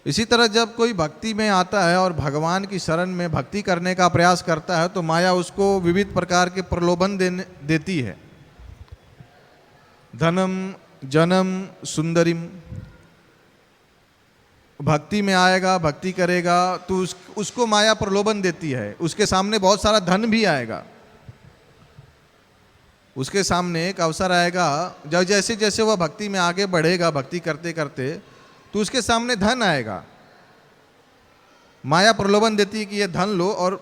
इसी तरह जब कोई भक्ति में आता है और भगवान की शरण में भक्ति करने का प्रयास करता है तो माया उसको विविध प्रकार के प्रलोभन देती है। धनम जनम सुंदरिम, भक्ति में आएगा, भक्ति करेगा तो उसको माया प्रलोभन देती है। उसके सामने बहुत सारा धन भी आएगा, उसके सामने एक अवसर आएगा, जब जैसे जैसे वह भक्ति में आगे बढ़ेगा, भक्ति करते करते, तो उसके सामने धन आएगा। माया प्रलोभन देती है कि ये धन लो और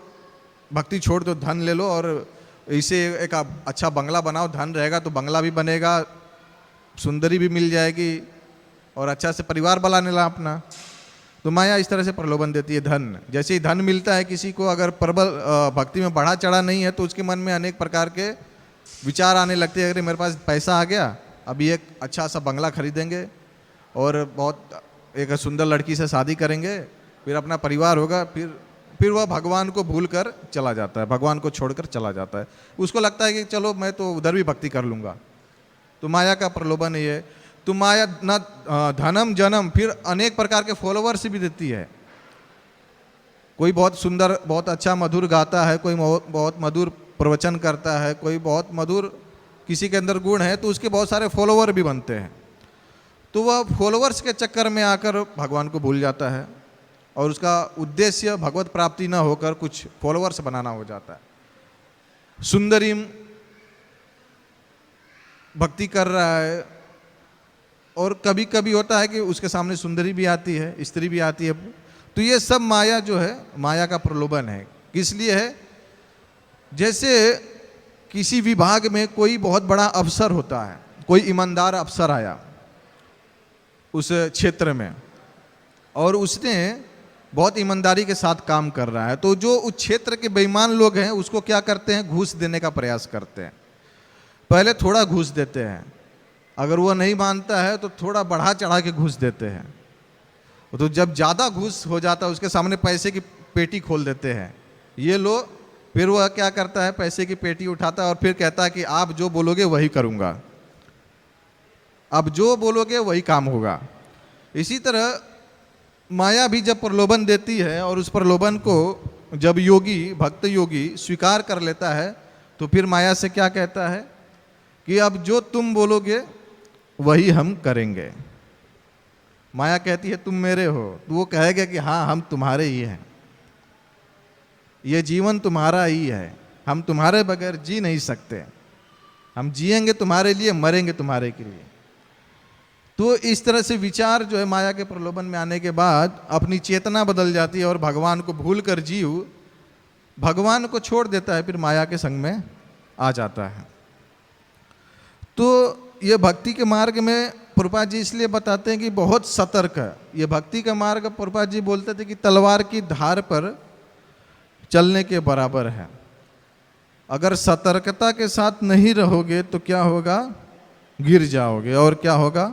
भक्ति छोड़ दो, धन ले लो और इसे एक अच्छा बंगला बनाओ, धन रहेगा तो बंगला भी बनेगा, सुंदरी भी मिल जाएगी और अच्छा से परिवार बनाने ला अपना। तो माया इस तरह से प्रलोभन देती है धन। जैसे ही धन मिलता है किसी को, अगर प्रबल भक्ति में बढ़ा चढ़ा नहीं है तो उसके मन में अनेक प्रकार के विचार आने लगते हैं। अगर मेरे पास पैसा आ गया, अभी एक अच्छा सा बंगला खरीदेंगे और बहुत एक सुंदर लड़की से शादी करेंगे, फिर अपना परिवार होगा, फिर वह भगवान को भूल कर चला जाता है, भगवान को छोड़कर चला जाता है। उसको लगता है कि चलो मैं तो उधर भी भक्ति कर लूँगा। तो माया का प्रलोभन है ये। तो माया न धनम जन्म, फिर अनेक प्रकार के फॉलोवर्स भी देती है। कोई बहुत सुंदर, बहुत अच्छा मधुर गाता है, कोई बहुत मधुर प्रवचन करता है, कोई बहुत मधुर किसी के अंदर गुण है, तो उसके बहुत सारे फॉलोवर भी बनते हैं। तो वह फॉलोवर्स के चक्कर में आकर भगवान को भूल जाता है और उसका उद्देश्य भगवत प्राप्ति न होकर कुछ फॉलोवर्स बनाना हो जाता है। सुंदरीम, भक्ति कर रहा है और कभी कभी होता है कि उसके सामने सुंदरी भी आती है, स्त्री भी आती है। तो ये सब माया जो है, माया का प्रलोभन है। किस लिए है? जैसे किसी विभाग में कोई बहुत बड़ा अफसर होता है, कोई ईमानदार अफसर आया उस क्षेत्र में और उसने बहुत ईमानदारी के साथ काम कर रहा है, तो जो उस क्षेत्र के बेईमान लोग हैं उसको क्या करते हैं? घूस देने का प्रयास करते हैं। पहले थोड़ा घूस देते हैं, अगर वो नहीं मानता है तो थोड़ा बढ़ा चढ़ा के घूस देते हैं। तो जब ज़्यादा घूस हो जाता है उसके सामने पैसे की पेटी खोल देते हैं, ये लो। फिर वह क्या करता है? पैसे की पेटी उठाता है और फिर कहता है कि आप जो बोलोगे वही करूँगा, अब जो बोलोगे वही काम होगा। इसी तरह माया भी जब प्रलोभन देती है और उस प्रलोभन को जब योगी, भक्त योगी स्वीकार कर लेता है तो फिर माया से क्या कहता है कि अब जो तुम बोलोगे वही हम करेंगे। माया कहती है तुम मेरे हो, तो वो कहेगा कि हाँ हम तुम्हारे ही हैं, ये जीवन तुम्हारा ही है, हम तुम्हारे बगैर जी नहीं सकते, हम जिएंगे तुम्हारे लिए, मरेंगे तुम्हारे के लिए। तो इस तरह से विचार जो है माया के प्रलोभन में आने के बाद अपनी चेतना बदल जाती है और भगवान को भूल कर जीव भगवान को छोड़ देता है, फिर माया के संग में आ जाता है। तो ये भक्ति के मार्ग में प्रभुपाद जी इसलिए बताते हैं कि बहुत सतर्क है। ये भक्ति का मार्ग प्रभुपाद जी बोलते थे कि तलवार की धार पर चलने के बराबर है। अगर सतर्कता के साथ नहीं रहोगे तो क्या होगा? गिर जाओगे और क्या होगा?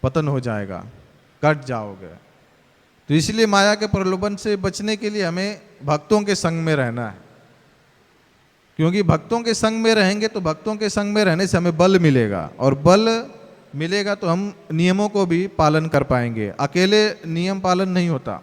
पतन हो जाएगा, कट जाओगे। तो इसलिए माया के प्रलोभन से बचने के लिए हमें भक्तों के संग में रहना है, क्योंकि भक्तों के संग में रहेंगे तो भक्तों के संग में रहने से हमें बल मिलेगा और बल मिलेगा तो हम नियमों को भी पालन कर पाएंगे। अकेले नियम पालन नहीं होता,